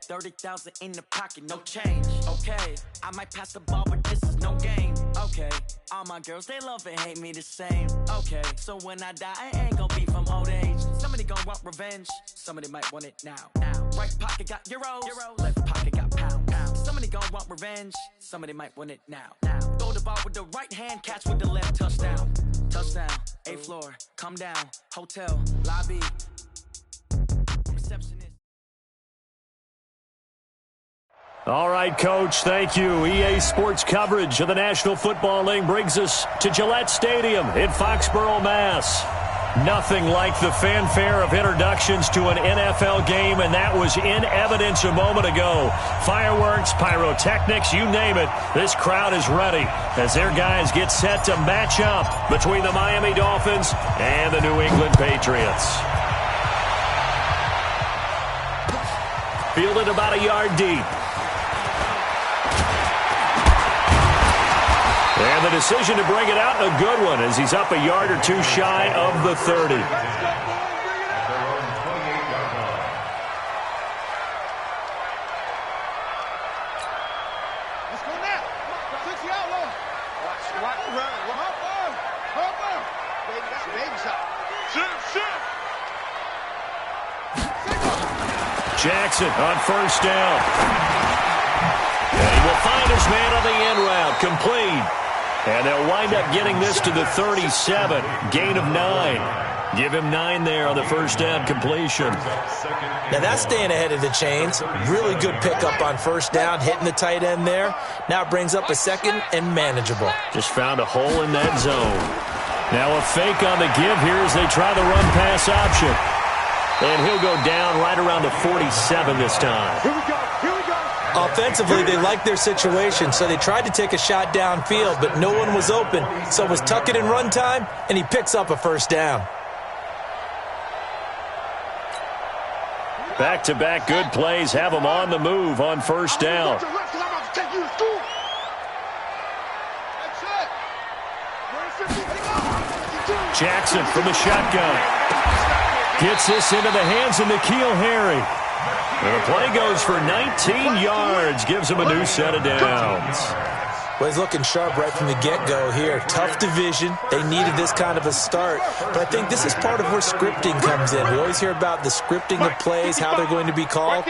30,000 in the pocket, no change. Okay, I might pass the ball, but this is no game. Okay, all my girls, they love and hate me the same. Okay, so when I die, I ain't gonna be from old age. Somebody gonna want revenge, somebody might want it now. Right pocket got euros, left pocket got pounds. Somebody gonna want revenge, somebody might want it now. Throw the ball with the right hand, catch with the left, touchdown. Touchdown, 8th floor, come down, hotel, lobby. Receptionist. All right, Coach, thank you. EA Sports coverage of the National Football League brings us to Gillette Stadium in Foxborough, Mass. Nothing like the fanfare of introductions to an NFL game, and that was in evidence a moment ago. Fireworks, pyrotechnics, you name it. This crowd is ready as their guys get set to match up between the Miami Dolphins and the New England Patriots. Fielded about a yard deep. And the decision to bring it out, a good one, as he's up a yard or two shy of the 30. Let's go now. 60 out low. Watch, run. Hop on. Baby, that's a baby shot. Shoot. Jackson on first down. And he will find his man on the end route, complete. And they'll wind up getting this to the 37, gain of 9. Give him 9 there on the first down completion. Now that's staying ahead of the chains. Really good pickup on first down, hitting the tight end there. Now it brings up a second and manageable. Just found a hole in that zone. Now a fake on the give here as they try the run-pass option. And he'll go down right around the 47 this time. Here we go. Offensively, they liked their situation, so they tried to take a shot downfield, but no one was open. So it was tuck it in run time, and he picks up a first down. Back-to-back good plays have him on the move on first down. Jackson from the shotgun. Gets this into the hands of N'Keal Harry. And the play goes for 19 yards. Gives him a new set of downs. Well, he's looking sharp right from the get-go here. Tough division. They needed this kind of a start. But I think this is part of where scripting comes in. We always hear about the scripting of plays, how they're going to be called.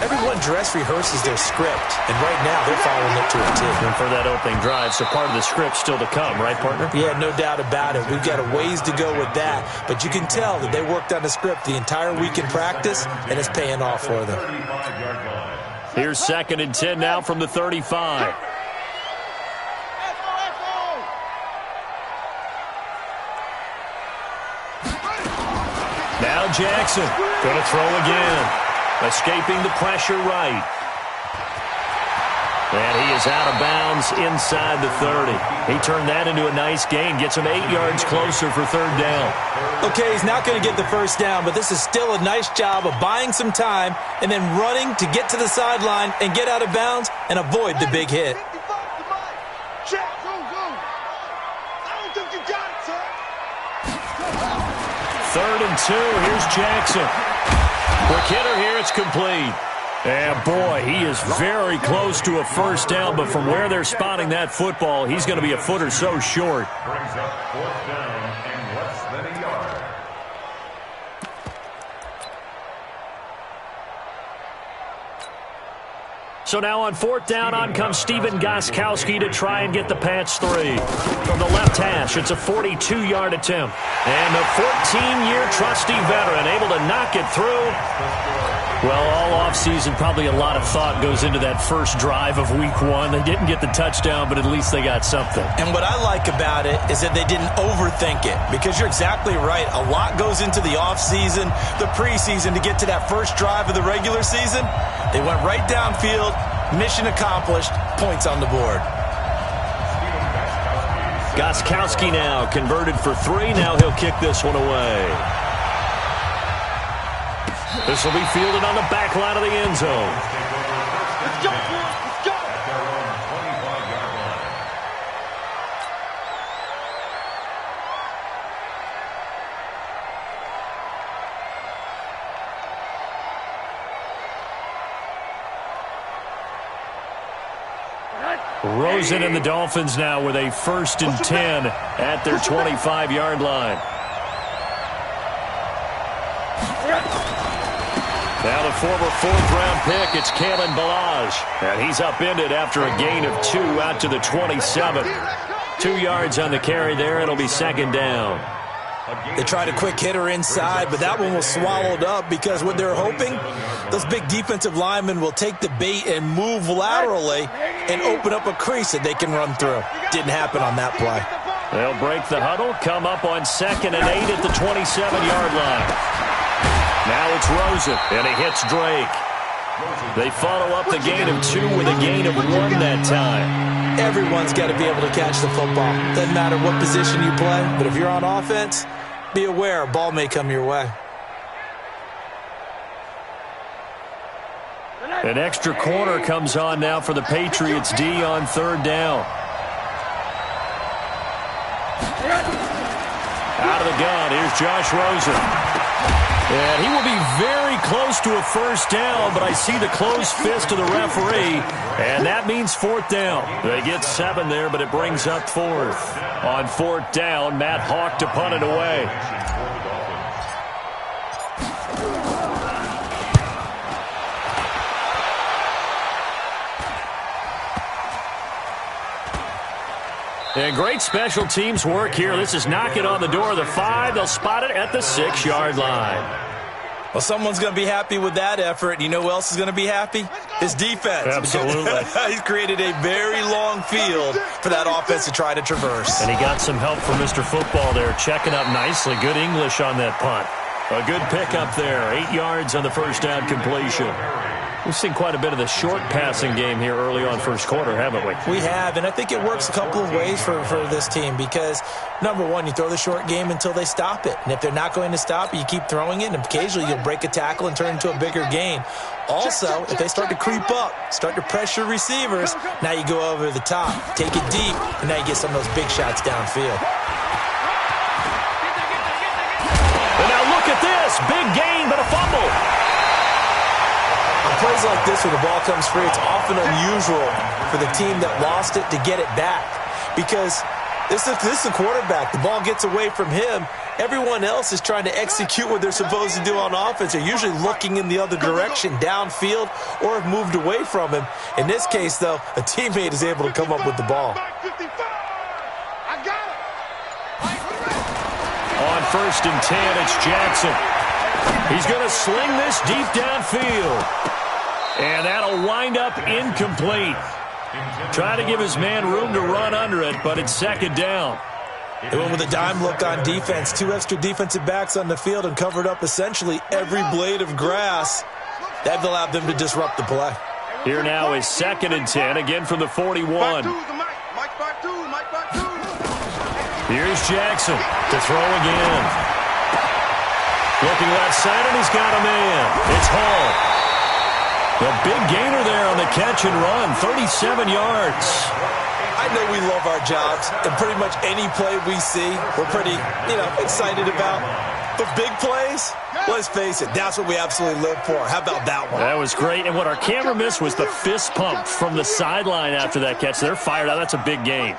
Everyone dress rehearses their script, and right now they're following it to a T. And for that opening drive, so part of the script still to come, right, partner? Yeah, no doubt about it. We've got a ways to go with that, but you can tell that they worked on the script the entire week in practice, and it's paying off for them. Here's 2nd and 10 now from the 35. Now Jackson, going to throw again. Escaping the pressure right. And he is out of bounds inside the 30. He turned that into a nice gain. Gets him 8 yards closer for 3rd down. Okay, he's not going to get the first down, but this is still a nice job of buying some time and then running to get to the sideline and get out of bounds and avoid the big hit. Third and 2. Here's Jackson. Quick hitter here. It's complete. And, boy, he is very close to a first down, but from where they're spotting that football, he's going to be a foot or so short. Brings up 4th down and less than a yard. So now on 4th down, on comes Stephen Gostkowski to try and get the Pats 3. From the left hash, it's a 42-yard attempt. And the 14-year trusty veteran able to knock it through. Well, all offseason, probably a lot of thought goes into that first drive of Week 1. They didn't get the touchdown, but at least they got something. And what I like about it is that they didn't overthink it, because you're exactly right. A lot goes into the offseason, the preseason, to get to that first drive of the regular season. They went right downfield, mission accomplished, points on the board. Gostkowski now converted for 3. Now he'll kick this one away. This will be fielded on the back line of the end zone. Let's go. Let's go. Rosen and the Dolphins now with a 1st and 10 at their 25-yard line. Now the former 4th-round pick, it's Kalen Ballage. And he's upended after a gain of 2 out to the 27. 2 yards on the carry there. It'll be 2nd down. They tried a quick hitter inside, but that one was swallowed up because what they're hoping, those big defensive linemen will take the bait and move laterally and open up a crease that they can run through. Didn't happen on that play. They'll break the huddle, come up on 2nd and 8 at the 27-yard line. Now it's Rosen, and he hits Drake. They follow up the gain of 2 with a gain of 1 that time. Everyone's got to be able to catch the football. Doesn't matter what position you play, but if you're on offense, be aware a ball may come your way. An extra corner comes on now for the Patriots D on 3rd down. Out of the gun, here's Josh Rosen. And he will be very close to a 1st down, but I see the closed fist of the referee, and that means 4th down. They get 7 there, but it brings up 4th. On 4th down, Matt Hawk to punt it away. And great special teams work here. This is knocking on the door of the 5. They'll spot it at the 6-yard line. Well, someone's going to be happy with that effort. You know who else is going to be happy? His defense. Absolutely. He's created a very long field for that offense to try to traverse. And he got some help from Mr. Football there, checking up nicely. Good English on that punt. A good pickup there. 8 yards on the 1st down completion. We've seen quite a bit of the short passing game here early on 1st quarter, haven't we? We have, and I think it works a couple of ways for this team because, number one, you throw the short game until they stop it. And if they're not going to stop it, you keep throwing it, and occasionally you'll break a tackle and turn it into a bigger gain. Also, if they start to creep up, start to pressure receivers, now you go over the top, take it deep, and now you get some of those big shots downfield. And now look at this. Big gain, but a fumble. Plays like this, when the ball comes free, it's often unusual for the team that lost it to get it back because this is a quarterback. The ball gets away from him. Everyone else is trying to execute what they're supposed to do on offense. They're usually looking in the other direction, downfield, or have moved away from him. In this case, though, a teammate is able to come up with the ball. On 1st and 10, it's Jackson. He's going to sling this deep downfield. And that'll wind up incomplete. Trying to give his man room to run under it, but it's 2nd down. They went with a dime look on defense. 2 extra defensive backs on the field and covered up essentially every blade of grass. That allowed them to disrupt the play. Here now is 2nd and 10, again from the 41. Here's Jackson to throw again. Looking left side, and he's got a man. It's Hall. The big gainer there on the catch and run, 37 yards. I know we love our jobs, and pretty much any play we see, we're pretty, excited about. But big plays, let's face it, that's what we absolutely live for. How about that one? That was great, and what our camera missed was the fist pump from the sideline after that catch. They're fired out. That's a big gain.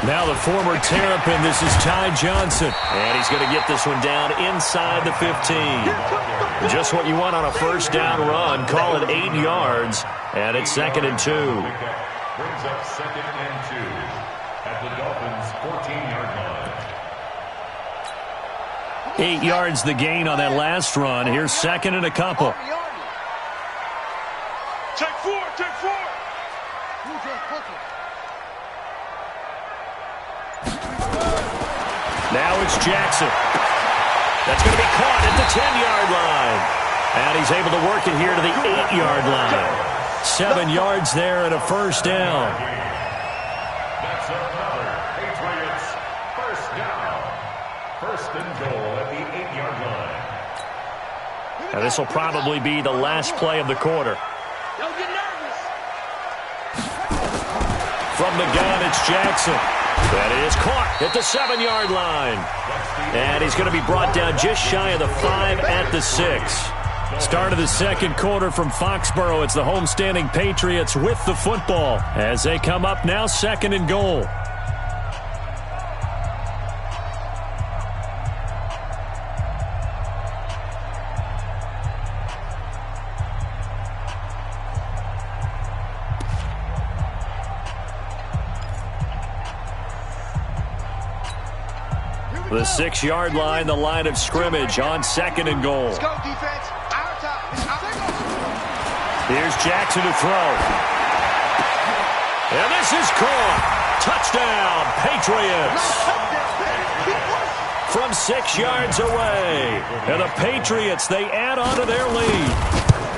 Now the former Terrapin, this is Ty Johnson. And he's going to get this one down inside the 15. Just what you want on a 1st down run. Call it 8 yards. And it's 2nd and 2. Brings up 2nd and 2 at the Dolphins' 14-yard line. 8 yards the gain on that last run. Here's 2nd and a couple. Take 4, take 4. Now it's Jackson. That's going to be caught at the 10-yard line. And he's able to work it here to the 8-yard line. 7 yards there and a 1st down. That's another Patriots 1st down. 1st and goal at the 8-yard line. Now this will probably be the last play of the quarter. Don't get nervous. From the gun, it's Jackson. That is caught at the 7-yard line. And he's going to be brought down just shy of the 5 at the 6. Start of the second quarter from Foxborough. It's the homestanding Patriots with the football as they come up now 2nd and goal. The 6-yard line, the line of scrimmage on 2nd and goal. Let's go, defense. Our time. Here's Jackson to throw. And this is caught. Touchdown, Patriots. From 6 yards away. And the Patriots, they add on to their lead.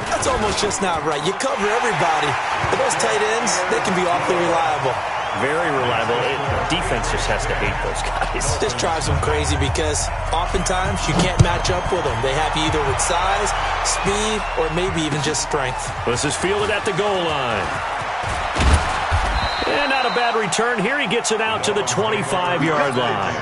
That's almost just not right. You cover everybody. But those tight ends, they can be awfully reliable. Very reliable. Defense just has to hate those guys. This drives them crazy because oftentimes you can't match up with them. They have you either with size, speed, or maybe even just strength. This is fielded at the goal line. And not a bad return. Here he gets it out to the 25-yard line.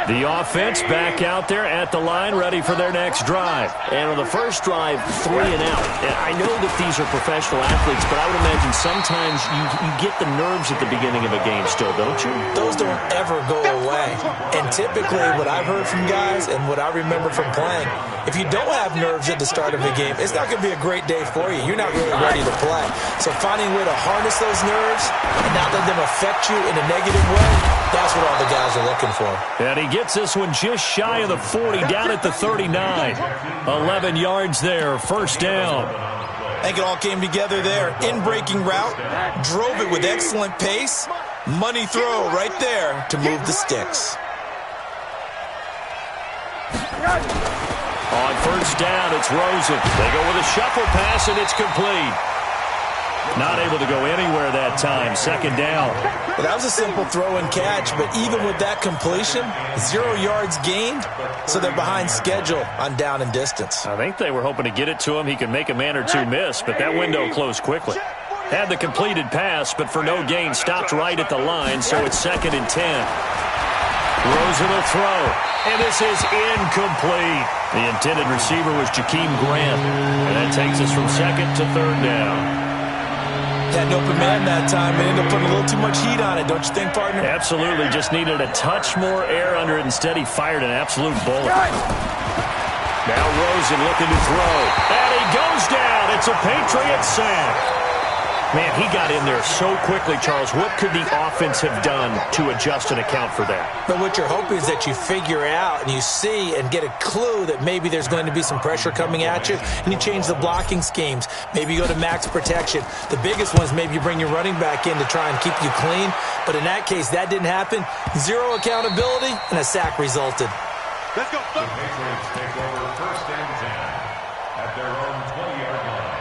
The offense back out there at the line, ready for their next drive. And on the first drive, 3 and out. And I know that these are professional athletes, but I would imagine sometimes you get the nerves at the beginning of a game still, don't you? Those don't ever go away. And typically what I've heard from guys and what I remember from playing, if you don't have nerves at the start of a game, it's not going to be a great day for you. You're not really ready to play. So finding a way to harness those nerves and not let them affect you in a negative way, that's what all the guys are looking for. And he gets this one just shy of the 40, down at the 39. 11 yards there, first down. I think it all came together there. In-breaking route, drove it with excellent pace. Money throw right there to move the sticks. On first down, it's Rosen. They go with a shuffle pass, and it's complete. Not able to go anywhere that time. Second down. Well, that was a simple throw and catch, but even with that completion, 0 yards gained, so they're behind schedule on down and distance. I think they were hoping to get it to him. He could make a man or two miss, but that window closed quickly. Had the completed pass, but for no gain, stopped right at the line, so it's 2nd and 10. Rosen will throw, and this is incomplete. The intended receiver was Jakeem Grant, and that takes us from 2nd to 3rd down. Had an open man that time and ended up putting a little too much heat on it, don't you think, partner? Absolutely. Just needed a touch more air under it. Instead, he fired an absolute bullet. Now Rosen looking to throw. And he goes down. It's a Patriots sack. Man, he got in there so quickly, Charles. What could the offense have done to adjust and account for that? But what you're hoping is that you figure out and you see and get a clue that maybe there's going to be some pressure coming at you, and you change the blocking schemes. Maybe you go to max protection. The biggest one is maybe you bring your running back in to try and keep you clean. But in that case, that didn't happen. 0 accountability, and a sack resulted. Let's go. The Patriots take over 1st and 10 at their own 20-yard line.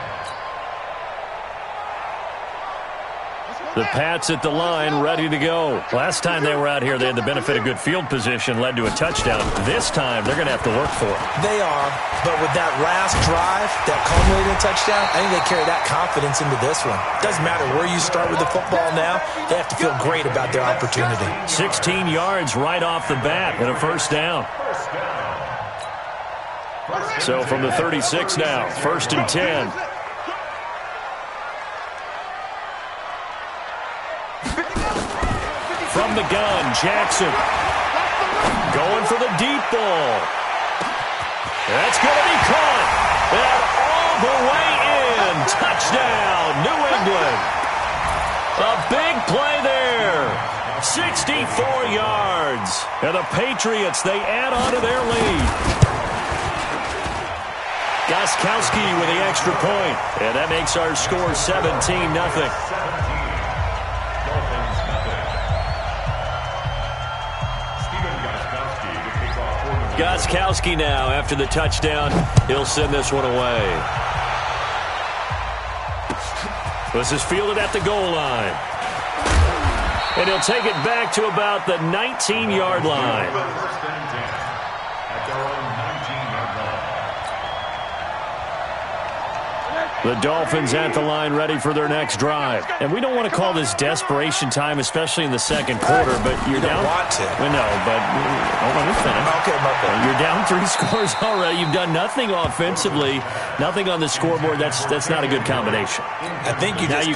The Pats at the line, ready to go. Last time they were out here, they had the benefit of good field position, led to a touchdown. This time, they're going to have to work for it. They are, but with that last drive, that culminating touchdown, I think they carry that confidence into this one. Doesn't matter where you start with the football now, they have to feel great about their opportunity. 16 yards right off the bat and a first down. So from the 36 now, 1st and 10. From the gun, Jackson going for the deep ball. That's going to be caught. And all the way in. Touchdown, New England. A big play there. 64 yards. And the Patriots, they add on to their lead. Gostkowski with the extra point. And that makes our score 17-0. Gostkowski now, after the touchdown, he'll send this one away. This is fielded at the goal line. And he'll take it back to about the 19-yard line. The Dolphins at the line ready for their next drive. And we don't want to call this desperation time, especially in the second quarter, but you're down. You don't want to. Well, no, but hold on, let me finish. Okay, Marco. You're down 3 scores already. You've done nothing offensively, nothing on the scoreboard. That's not a good combination. I think you just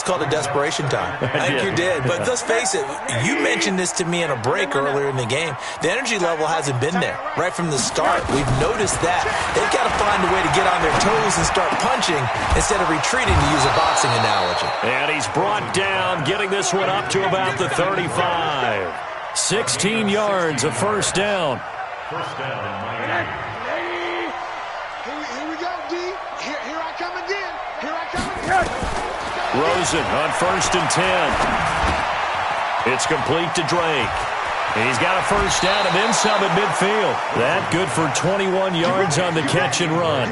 called it desperation time. I think you did. But let's face it, you mentioned this to me in a break earlier in the game. The energy level hasn't been there right from the start. We've noticed that. They've got to find a way to get on their toes and start punching instead of retreating, to use a boxing analogy. And he's brought down, getting this one up to about the 35. 16 yards, a first down. First down, Miami. Here we go, D. Here I come again. Here I come again. Rosen on 1st and 10. It's complete to Drake. And he's got a first down and then some at midfield. That good for 21 yards on the catch and run.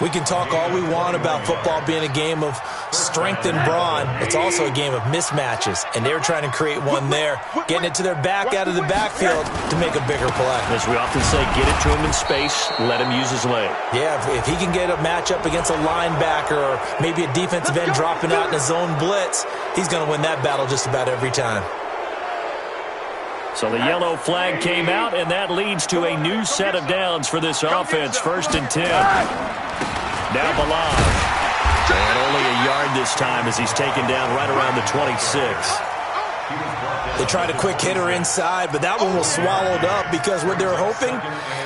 We can talk all we want about football being a game of strength and brawn. It's also a game of mismatches, and they were trying to create one there, getting it to their back out of the backfield to make a bigger play. As we often say, get it to him in space, let him use his leg. Yeah, if he can get a matchup against a linebacker or maybe a defensive end dropping out in a zone blitz, he's going to win that battle just about every time. So the yellow flag came out, and that leads to a new set of downs for this offense. 1st and 10. Now Balaj. And only a yard this time as he's taken down right around the 26. They tried a quick hitter inside, but that one was swallowed up because what they're hoping,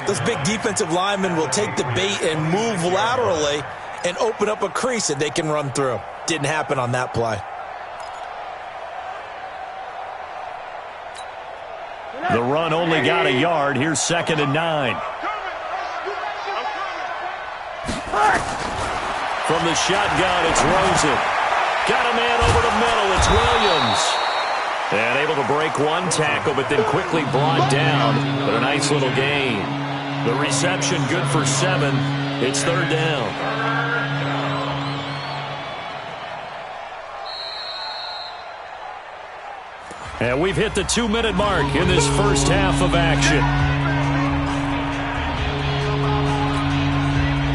those big defensive linemen will take the bait and move laterally and open up a crease that they can run through. Didn't happen on that play. The run only got a yard. Here's 2nd and 9. From the shotgun, it's Rosen. Got a man over the middle. It's Williams. And able to break one tackle, but then quickly brought down. But a nice little gain. The reception good for 7. It's 3rd down. And we've hit the 2-minute mark in this first half of action.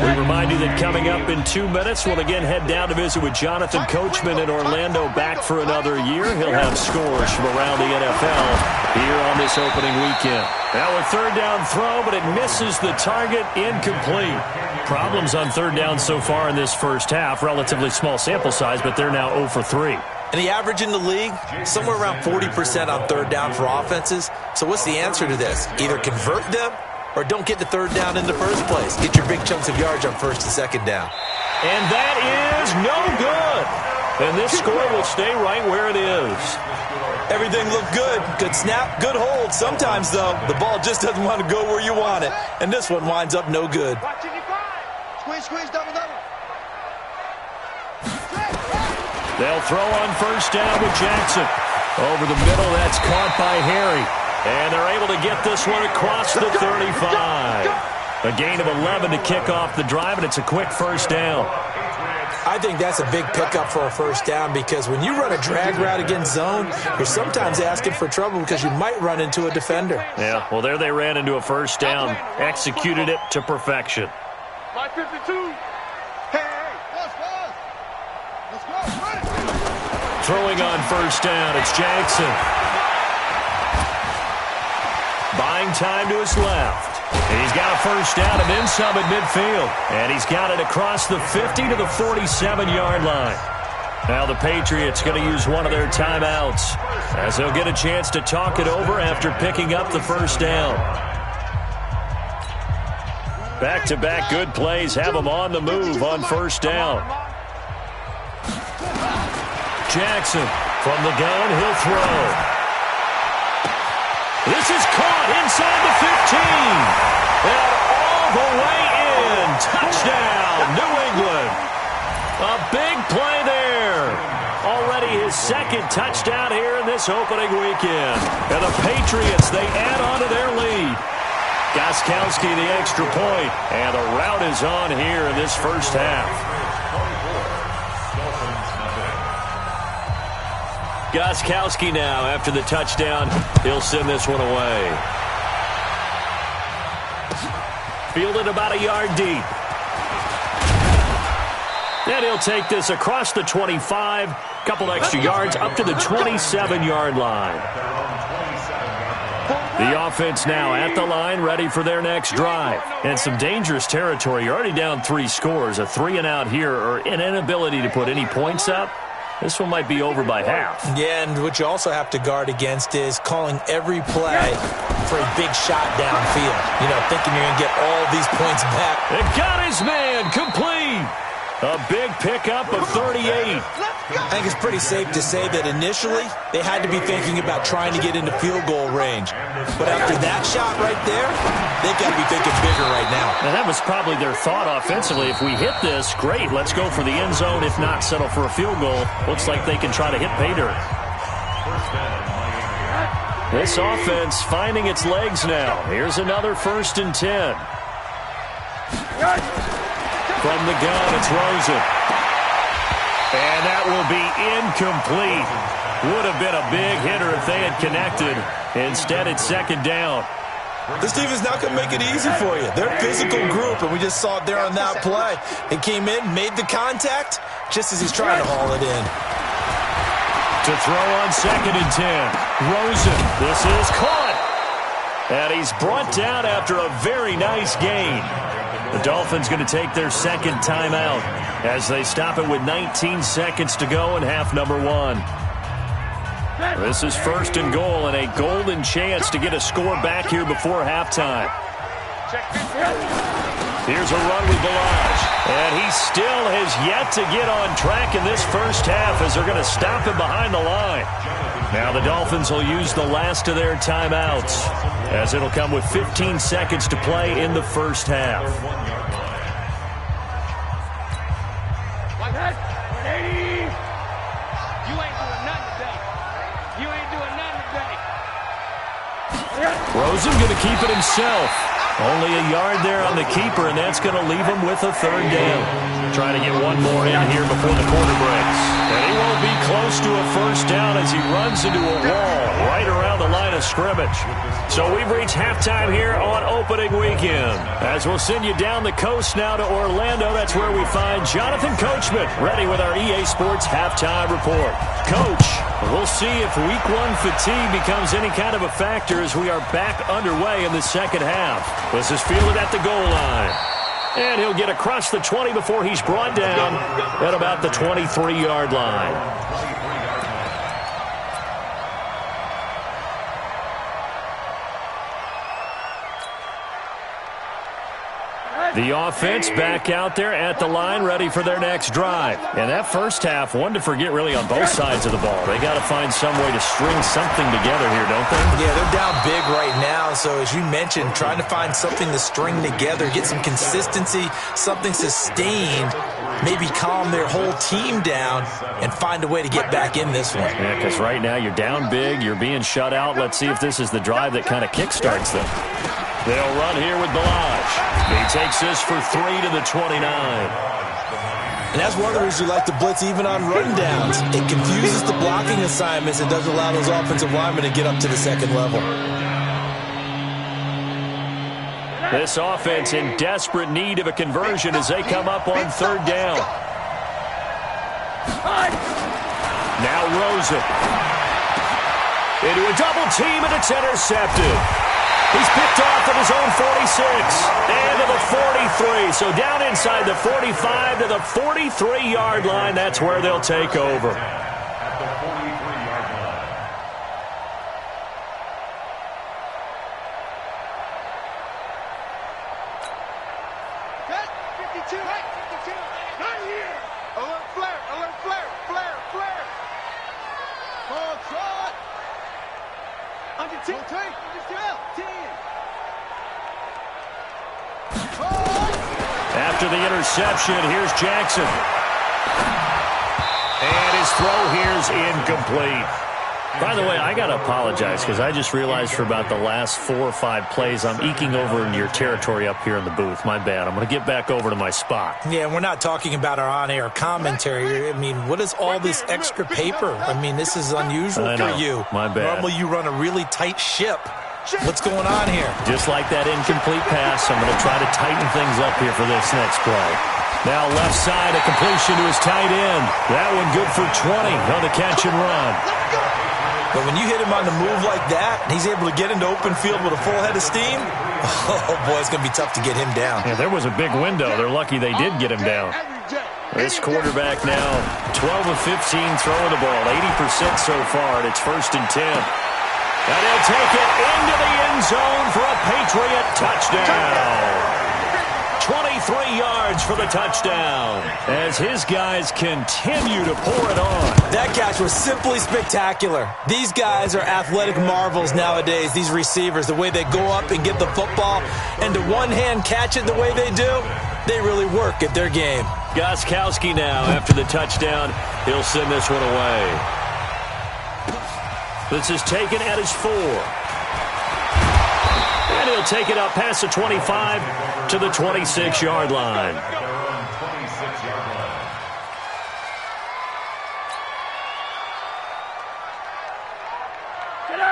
We remind you that coming up in 2 minutes, we'll again head down to visit with Jonathan Coachman in Orlando, back for another year. He'll have scores from around the NFL here on this opening weekend. Now a 3rd down throw, but it misses the target, incomplete. Problems on 3rd down so far in this first half. Relatively small sample size, but they're now 0 for 3. And the average in the league, somewhere around 40% on 3rd down for offenses. So what's the answer to this? Either convert them or don't get the 3rd down in the first place. Get your big chunks of yards on 1st and 2nd down. And that is no good. And this score will stay right where it is. Everything looked good. Good snap, good hold. Sometimes, though, the ball just doesn't want to go where you want it. And this one winds up no good. Squeeze, double. They'll throw on 1st down with Jackson. Over the middle, that's caught by Harry. And they're able to get this one across the 35. A gain of 11 to kick off the drive, and it's a quick 1st down. I think that's a big pickup for a 1st down because when you run a drag route against zone, you're sometimes asking for trouble because you might run into a defender. Yeah, well, there they ran into a 1st down, executed it to perfection. My 52. Hey, let's go. Throwing on 1st down, it's Jackson. Buying time to his left. He's got a 1st down and then some at midfield. And he's got it across the 50 to the 47-yard line. Now the Patriots going to use one of their timeouts as they'll get a chance to talk it over after picking up the 1st down. Back-to-back good plays have them on the move on 1st down. Jackson from the gun, he'll throw. This is caught inside the 15. And all the way in. Touchdown, New England. A big play there. Already his 2nd touchdown here in this opening weekend. And the Patriots, they add on to their lead. Gostkowski the extra point. And the rout is on here in this first half. Gostkowski now, after the touchdown, he'll send this one away. Fielded about a yard deep. And he'll take this across the 25, couple extra yards up to the 27-yard line. The offense now at the line, ready for their next drive. And some dangerous territory. You're already down 3 scores. A 3-and-out here or an inability to put any points up. This one might be over by half. Yeah, and what you also have to guard against is calling every play for a big shot downfield. You know, thinking you're going to get all these points back. It got his man complete. A big pickup of 38. I think it's pretty safe to say that initially they had to be thinking about trying to get into field goal range. But after that shot right there, they've got to be thinking bigger right now. And that was probably their thought offensively. If we hit this, great, let's go for the end zone. If not, settle for a field goal. Looks like they can try to hit pay dirt. This offense finding its legs now. Here's another 1st and 10. From the gun, it's Rosen. And that will be incomplete. Would have been a big hitter if they had connected. Instead, it's 2nd down. This team is not going to make it easy for you. They're a physical group, and we just saw it there on that play. It came in, made the contact, just as he's trying to haul it in. To throw on 2nd and 10. Rosen, this is caught. And he's brought down after a very nice gain. The Dolphins going to take their 2nd timeout as they stop it with 19 seconds to go in half number 1. This is 1st and goal and a golden chance to get a score back here before halftime. Here's a run with Balaj. And he still has yet to get on track in this first half as they're going to stop him behind the line. Now the Dolphins will use the last of their timeouts as it'll come with 15 seconds to play in the first half. Rosen going to keep it himself. Only a yard there on the keeper, and that's going to leave him with a 3rd down. Trying to get one more in here before the quarter breaks. And he won't be close to a 1st down as he runs into a wall right around the line of scrimmage. So we've reached halftime here on opening weekend. As we'll send you down the coast now to Orlando, that's where we find Jonathan Coachman ready with our EA Sports halftime report. Coach, we'll see if week 1 fatigue becomes any kind of a factor as we are back underway in the second half. This is fielded at the goal line. And he'll get across the 20 before he's brought down at about the 23-yard line. The offense back out there at the line, ready for their next drive. And that first half, one to forget really on both sides of the ball. They got to find some way to string something together here, don't they? Yeah, they're down big right now. So as you mentioned, trying to find something to string together, get some consistency, something sustained, maybe calm their whole team down and find a way to get back in this one. Yeah, because right now you're down big, you're being shut out. Let's see if this is the drive that kind of kickstarts them. They'll run here with Balaj. He takes this for 3 to the 29. And that's one of the reasons you like to blitz even on rundowns. It confuses the blocking assignments and doesn't allow those offensive linemen to get up to the 2nd level. This offense in desperate need of a conversion as they come up on 3rd down. Now Rosen. Into a double team and it's intercepted. He's picked off at his own 46 and to the 43. So down inside the 45 to the 43-yard line. That's where they'll take over. At the 43-yard line. Cut. 52. Right. 52. Right here. Alert flare. Alert flare. Flare. Flare. Ball shot. Under 10. Under 10. After the interception, here's Jackson. And his throw here's incomplete. By the way, I got to apologize because I just realized for about the last 4 or 5 plays, I'm eking over into your territory up here in the booth. My bad. I'm going to get back over to my spot. Yeah, we're not talking about our on-air commentary. I mean, what is all this extra paper? I mean, this is unusual for you. My bad. Normally you run a really tight ship. What's going on here? Just like that incomplete pass, I'm going to try to tighten things up here for this next play. Now left side, a completion to his tight end. That one good for 20 on the catch and run. But when you hit him on the move like that, and he's able to get into open field with a full head of steam, oh, boy, it's going to be tough to get him down. Yeah, there was a big window. They're lucky they did get him down. This quarterback now, 12 of 15 throwing the ball, 80% so far, and it's 1st and 10. And he'll take it into the end zone for a Patriot touchdown. 23 yards for the touchdown as his guys continue to pour it on. That catch was simply spectacular. These guys are athletic marvels nowadays, these receivers, the way they go up and get the football and to one-hand catch it the way they do, they really work at their game. Gostkowski now after the touchdown. He'll send this one away. This is taken at his 4. And he'll take it up past the 25 to the 26-yard line.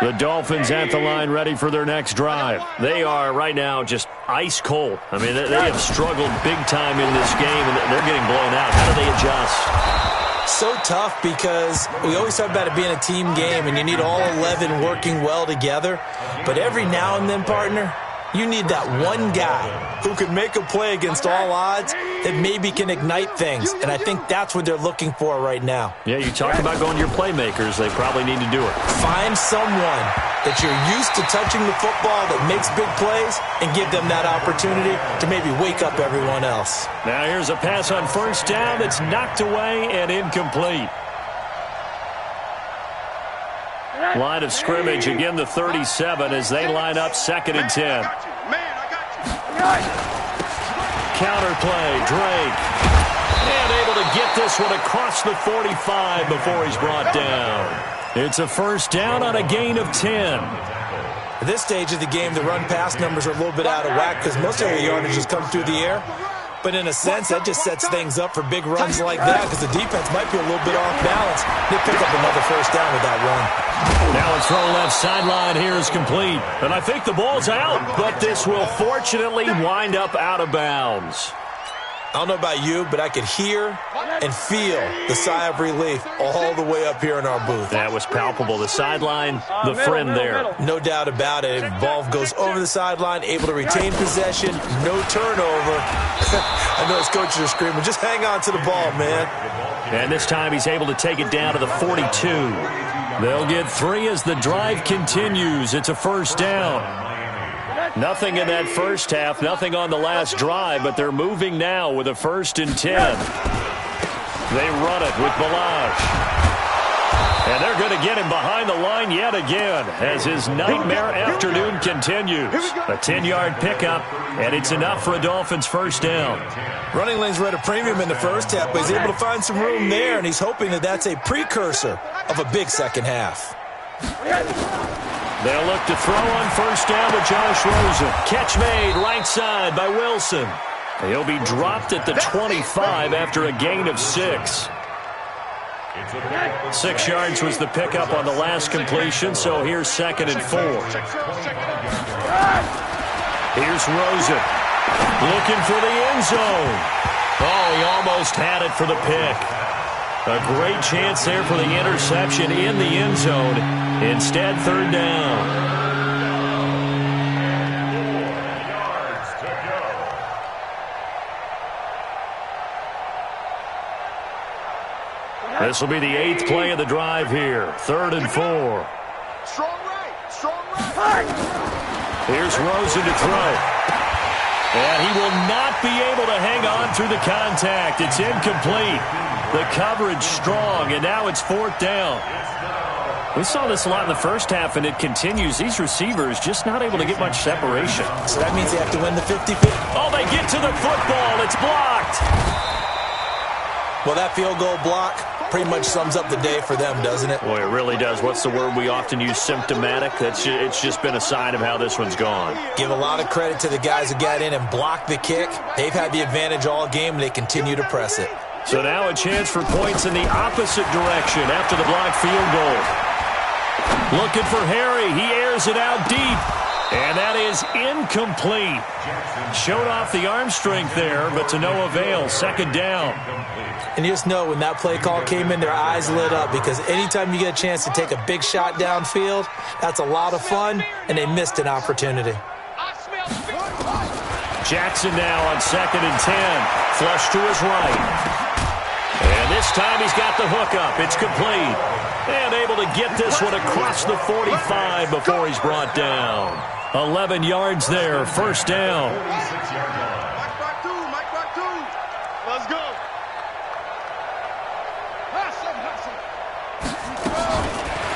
The Dolphins at the line ready for their next drive. They are right now just ice cold. I mean, they have struggled big time in this game, and they're getting blown out. How do they adjust? So tough because we always talk about it being a team game, and you need all 11 working well together. But every now and then, partner, you need that one guy who can make a play against all odds that maybe can ignite things. And I think that's what they're looking for right now. Yeah, you talk about going to your playmakers. They probably need to do it. Find someone that you're used to touching the football that makes big plays and give them that opportunity to maybe wake up everyone else. Now here's a pass on 1st down that's knocked away and incomplete. Line of scrimmage, again the 37 as they line up 2nd and 10. Counter play, Drake. And able to get this one across the 45 before he's brought down. It's a 1st down on a gain of 10. At this stage of the game, the run-pass numbers are a little bit out of whack because most of the yardage has come through the air. But in a sense, that just sets things up for big runs like that because the defense might be a little bit off balance. They pick up another 1st down with that run. Now a throw left sideline here is complete. And I think the ball's out, but this will fortunately wind up out of bounds. I don't know about you, but I could hear and feel the sigh of relief all the way up here in our booth. That was palpable. The sideline, the friend there. No doubt about it. Ball goes over the sideline, able to retain possession, no turnover. I know his coaches are screaming, just hang on to the ball, man. And this time he's able to take it down to the 42. They'll get 3 as the drive continues. It's a 1st down. Nothing in that first half, nothing on the last drive, but they're moving now with a 1st and 10. They run it with Balazs. And they're going to get him behind the line yet again as his nightmare afternoon continues. A 10-yard pickup, and it's enough for a Dolphins 1st down. Running lanes were at a premium in the first half, but he's able to find some room there, and he's hoping that that's a precursor of a big second half. They'll look to throw on 1st down with Josh Rosen. Catch made right side by Wilson. He'll be dropped at the 25 after a gain of 6. 6 yards was the pickup on the last completion, so here's 2nd and 4. Here's Rosen. Looking for the end zone. Oh, he almost had it for the pick. A great chance there for the interception in the end zone. Instead, 3rd down. This will be the 8th play of the drive here. 3rd and 4. Strong right. Here's Rosen to throw. And he will not be able to hang on through the contact. It's incomplete. The coverage strong, and now it's 4th down. We saw this a lot in the first half, and it continues. These receivers just not able to get much separation. So that means they have to win the 50-50. Oh, they get to the football. It's blocked. Well, that field goal block pretty much sums up the day for them, doesn't it? Boy, it really does. What's the word we often use? Symptomatic. It's just been a sign of how this one's gone. Give a lot of credit to the guys who got in and blocked the kick. They've had the advantage all game, and they continue to press it. So now a chance for points in the opposite direction after the blocked field goal. Looking for Harry. He airs it out deep. And that is incomplete. Showed off the arm strength there, but to no avail. Second down. And you just know when that play call came in, their eyes lit up, because anytime you get a chance to take a big shot downfield, that's a lot of fun, and they missed an opportunity. Jackson now on 2nd and 10. Flush to his right. And this time he's got the hook up. It's complete. And able to get this one across the 45 before he's brought down. 11 yards there. First down. Let's go.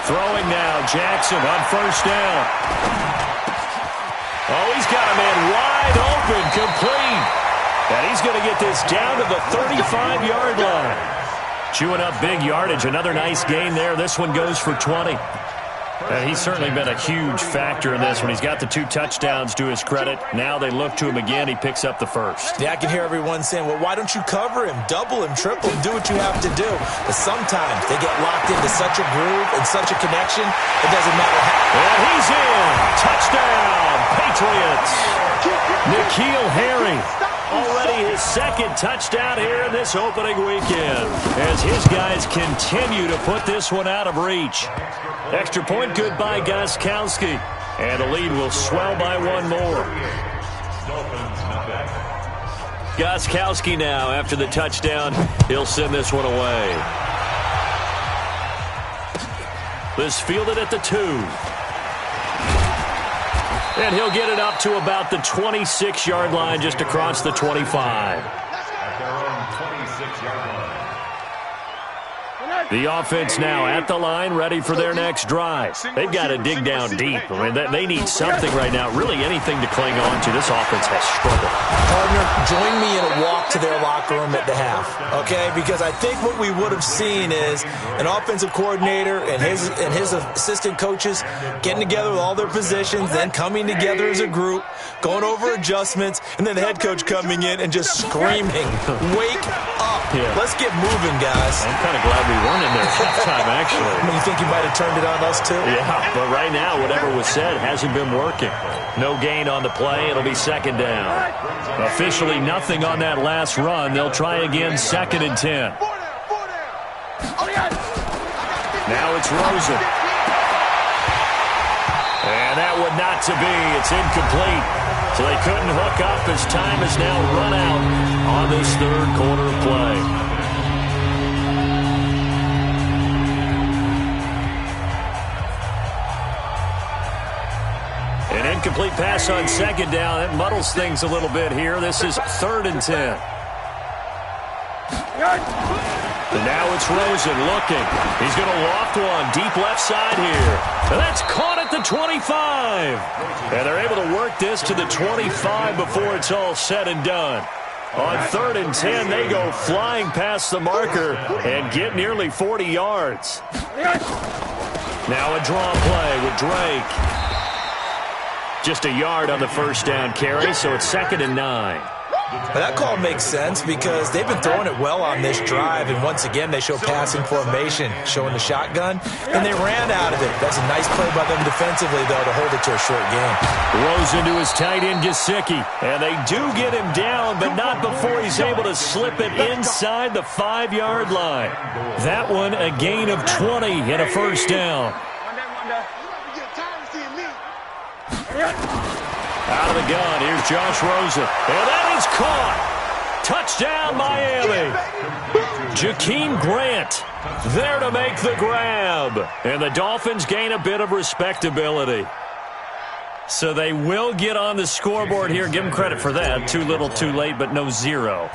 Throwing now. Jackson on first down. Oh, he's got a man wide open. Complete. And he's going to get this down to the 35-yard line. Chewing up big yardage. Another nice gain there. This one goes for 20. And he's certainly been a huge factor in this one. He's got the 2 touchdowns to his credit. Now they look to him again. He picks up the first. Yeah, I can hear everyone saying, well, why don't you cover him, double him, triple him, do what you have to do. But sometimes they get locked into such a groove and such a connection, it doesn't matter how. And he's in. Touchdown, Patriots. N'Keal Harry. Already his 2nd touchdown here in this opening weekend as his guys continue to put this one out of reach. Extra point good by Gostkowski. And the lead will swell by 1 more. Gostkowski now after the touchdown. He'll send this one away. This fielded at the 2. And he'll get it up to about the 26-yard line, just across the 25. The offense now at the line, ready for their next drive. They've got to dig down deep. I mean, they need something right now, really anything to cling on to. This offense has struggled. Partner, join me in a walk to their locker room at the half, okay? Because I think what we would have seen is an offensive coordinator and his assistant coaches getting together with all their positions, then coming together as a group, going over adjustments, and then the head coach coming in and just screaming, "Wake up. Yeah. Let's get moving, guys." I'm kind of glad we weren't in there at halftime, actually. You think you might have turned it on us, too? Yeah, but right now, whatever was said hasn't been working. No gain on the play. It'll be 2nd down. Officially nothing on that last run. They'll try again, 2nd and 10. Now it's Rosen. And that would not to be. It's incomplete. So they couldn't hook up as time has now run out on this 3rd quarter play. An incomplete pass on 2nd down. That muddles things a little bit here. This is 3rd and 10. And now it's Rosen looking. He's going to loft one deep left side here. And that's caught at the 25. And they're able to work this to the 25 before it's all said and done. On 3rd and 10, they go flying past the marker and get nearly 40 yards. Now a draw play with Drake. Just a yard on the first down carry, so it's 2nd and 9. Well, that call makes sense because they've been throwing it well on this drive, and once again they show passing formation, showing the shotgun, and they ran out of it. That's a nice play by them defensively, though, to hold it to a short game. Rosen to his tight end, Gesicki, and they do get him down, but not before he's able to slip it inside the 5-yard line. That one a gain of 20 and a first down. Out of the gun, here's Josh Rosen. And that is caught. Touchdown, Miami. Jakeem Grant there to make the grab. And the Dolphins gain a bit of respectability. So they will get on the scoreboard here. Give them credit for that. Too little, too late, but no 0.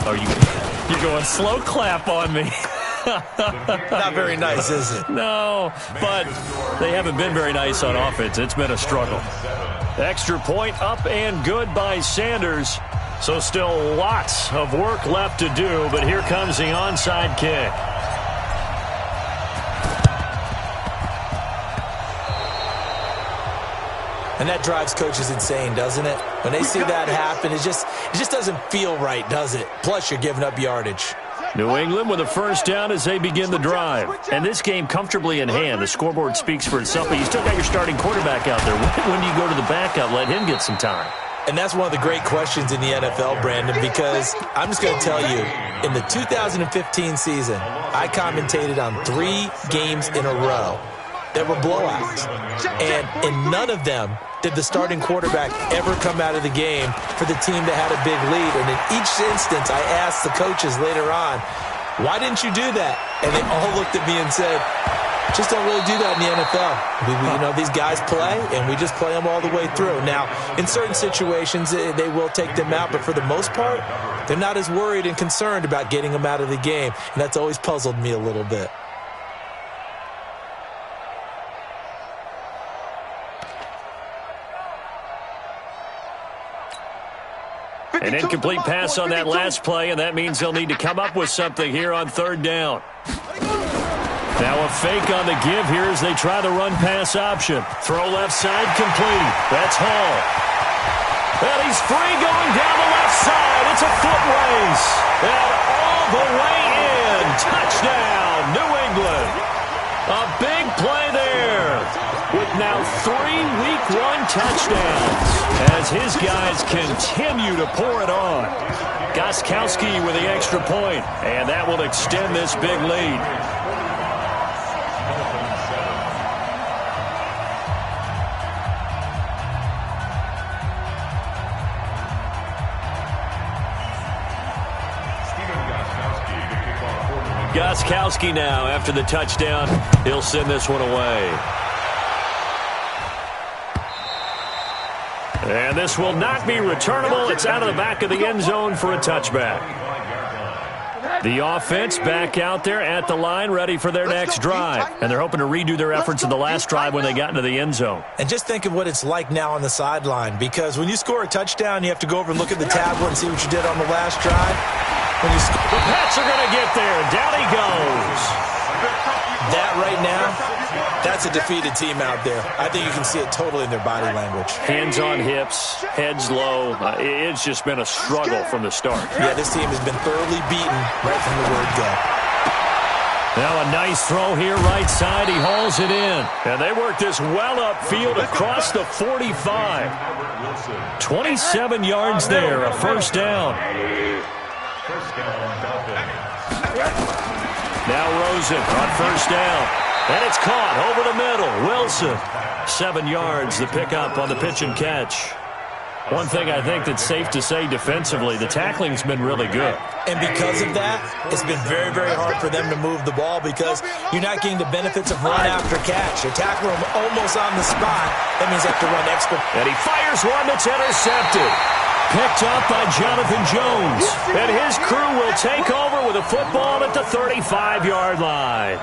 Oh, you're going slow clap on me. Not very nice, is it? No, but they haven't been very nice on offense. It's been a struggle. Extra point up and good by Sanders. So still lots of work left to do, but here comes the onside kick. And that drives coaches insane, doesn't it? When they see that happen, it just doesn't feel right, does it? Plus, you're giving up yardage. New England with a first down as they begin the drive. And this game comfortably in hand. The scoreboard speaks for itself, but you still got your starting quarterback out there. When do you go to the backup, let him get some time? And that's one of the great questions in the NFL, Brandon, because I'm just going to tell you, in the 2015 season, I commentated on 3 games in a row that were blowouts. And in none of them did the starting quarterback ever come out of the game for the team that had a big lead. And in each instance, I asked the coaches later on, why didn't you do that? And they all looked at me and said, just don't really do that in the NFL. These guys play, and we just play them all the way through. Now, in certain situations, they will take them out, but for the most part, they're not as worried and concerned about getting them out of the game, and that's always puzzled me a little bit. An incomplete pass on that last play, and that means they'll need to come up with something here on third down. Now a fake on the give here as they try the run-pass option. Throw left side complete. That's Hall. And he's free going down the left side. It's a foot race. And all the way in. Touchdown, New England. A big play there with now 3 Week 1 touchdowns as his guys continue to pour it on. Gostkowski with the extra point, and that will extend this big lead. Gostkowski now after the touchdown. He'll send this one away. And this will not be returnable. It's out of the back of the end zone for a touchback. The offense back out there at the line, ready for their next drive. And they're hoping to redo their efforts in the last drive when they got into the end zone. And just think of what it's like now on the sideline, because when you score a touchdown, you have to go over and look at the tablet and see what you did on the last drive. The Pats are going to get there. Down he goes. That right now, that's a defeated team out there. I think you can see it totally in their body language. Hands on hips, heads low. It's just been a struggle from the start. Yeah, this team has been thoroughly beaten right from the word go. Now a nice throw here, right side. He hauls it in. And they work this well upfield across the 45. 27 yards there, a first down. Now Rosen on first down. And it's caught over the middle. Wilson, 7 yards, the pickup on the pitch and catch. One thing I think that's safe to say defensively, the tackling's been really good. And because of that, it's been very, very hard for them to move the ball because you're not getting the benefits of run after catch. You're tackling them almost on the spot. That means they have to run extra. And he fires one that's intercepted. Picked up by Jonathan Jones. And his crew will take over with a football at the 35-yard line.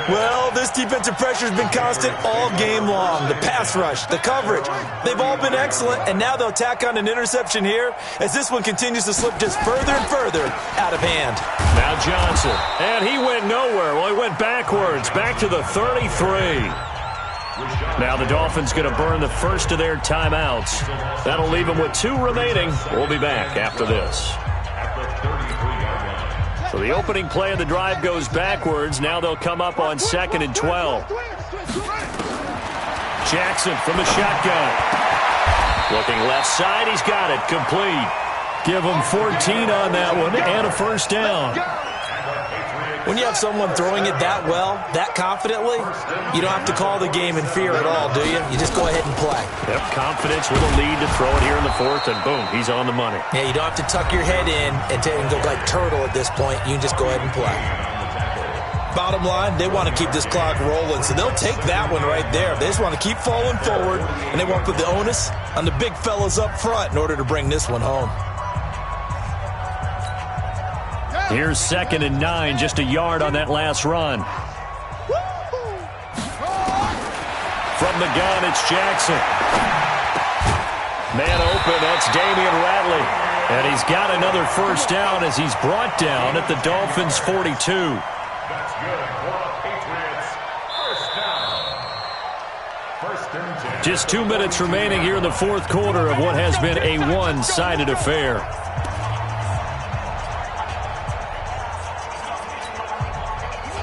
Well, this defensive pressure has been constant all game long. The pass rush, the coverage, they've all been excellent, and now they'll tack on an interception here as this one continues to slip just further and further out of hand. Now Johnson, and he went nowhere. Well, he went backwards, back to the 33. Now the Dolphins going to burn the first of their timeouts. That'll leave them with 2 remaining. We'll be back after this. So the opening play of the drive goes backwards. Now they'll come up on 2nd and 12. Jackson from the shotgun. Looking left side, he's got it. Complete. Give him 14 on that one and a first down. When you have someone throwing it that well, that confidently, you don't have to call the game in fear at all, do you? You just go ahead and play. Yep, confidence with a lead to throw it here in the 4th, and boom, he's on the money. Yeah, you don't have to tuck your head in and go like turtle at this point. You can just go ahead and play. Bottom line, they want to keep this clock rolling, so they'll take that one right there. They just want to keep falling forward, and they want to put the onus on the big fellas up front in order to bring this one home. Here's 2nd and 9, just a yard on that last run. From the gun, it's Jackson. Man open, that's Damian Ratley. And he's got another first down as he's brought down at the Dolphins' 42. That's good for the Patriots. First down. First and 10. Just 2 minutes remaining here in the 4th quarter of what has been a one-sided affair.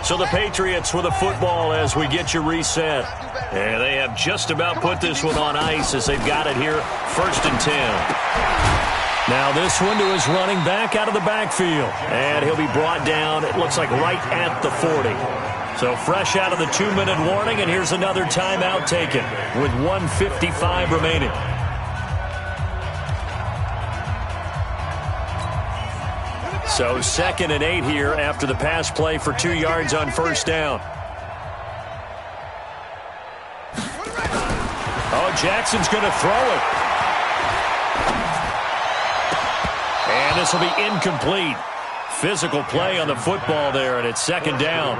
So the Patriots with a football as we get you reset. And they have just about put this one on ice as they've got it here, 1st and 10. Now this one to his running back out of the backfield. And he'll be brought down, it looks like right at the 40. So fresh out of the 2-minute warning, and here's another timeout taken with 1:55 remaining. So 2nd and 8 here after the pass play for 2 yards on 1st down. Oh, Jackson's going to throw it. And this will be incomplete. Physical play on the football there, and it's 2nd down.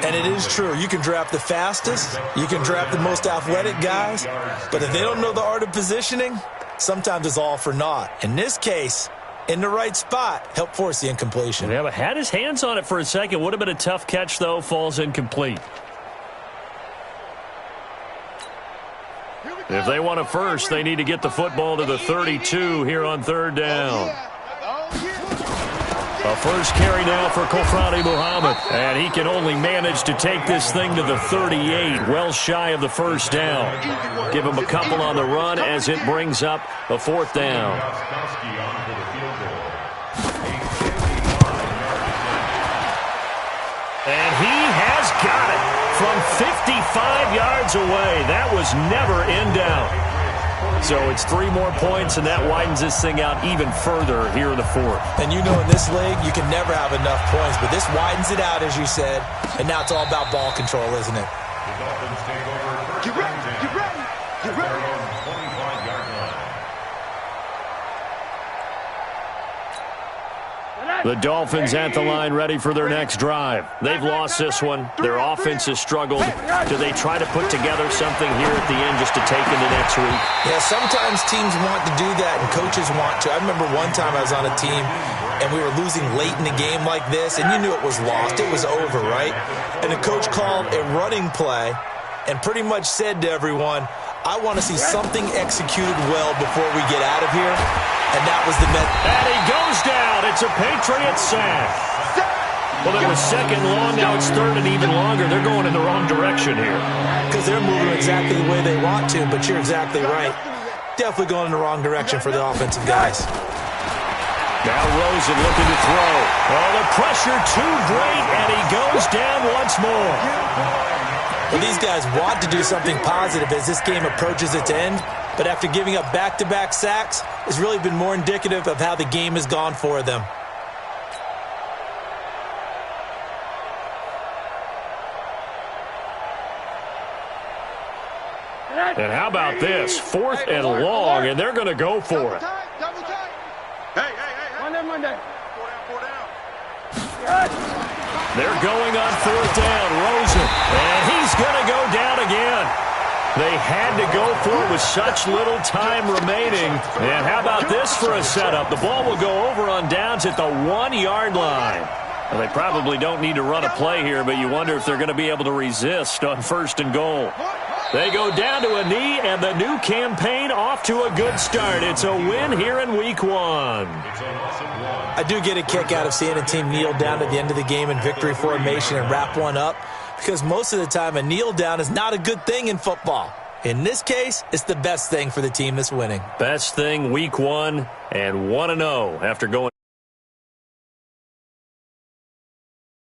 And it is true. You can draft the fastest. You can draft the most athletic guys. But if they don't know the art of positioning, sometimes it's all for naught. In this case, in the right spot, help force the incompletion. Yeah, but had his hands on it for a second. Would have been a tough catch, though. Falls incomplete. If they want a first, they need to get the football to the 32 here on 3rd down. A first carry now for Kofrani Muhammad. And he can only manage to take this thing to the 38, well shy of the 1st down. Give him a couple on the run as it brings up a 4th down. And he has got it from 55 yards away. That was never in doubt. So it's 3 more points, and that widens this thing out even further here in the 4th. And you know in this league, you can never have enough points, but this widens it out, as you said, and now it's all about ball control, isn't it? The Dolphins take over 1st and 10. Get ready. 25-yard line. The Dolphins at the line ready for their next drive. They've lost this one. Their offense has struggled. Do they try to put together something here at the end just to take into next week? Yeah, sometimes teams want to do that and coaches want to. I remember one time I was on a team and we were losing late in the game like this, and you knew it was lost. It was over, right? And the coach called a running play and pretty much said to everyone, I want to see something executed well before we get out of here. And that was the method. And he goes down. It's a Patriot sack. Well, it was 2nd long. Now it's 3rd and even longer. They're going in the wrong direction here. Because they're moving exactly the way they want to, but you're exactly right. Definitely going in the wrong direction for the offensive guys. Now Rosen looking to throw. Oh, the pressure too great, and he goes down once more. Well, these guys want to do something positive as this game approaches its end, but after giving up back-to-back sacks, it's really been more indicative of how the game has gone for them. And how about this? 4th and long, and they're going to go for it. Double time. Hey. Monday. 4 down. They're going on 4th down. Rosen, and he's going to go down again. They had to go for it with such little time remaining. And how about this for a setup? The ball will go over on downs at the 1-yard line. Well, they probably don't need to run a play here, but you wonder if they're going to be able to resist on 1st and goal. They go down to a knee, and the new campaign off to a good start. It's a win here in Week 1. I do get a kick out of seeing a team kneel down at the end of the game in victory formation and wrap one up, because most of the time a kneel down is not a good thing in football. In this case, it's the best thing for the team that's winning. Best thing, Week 1, and 1-0 after going.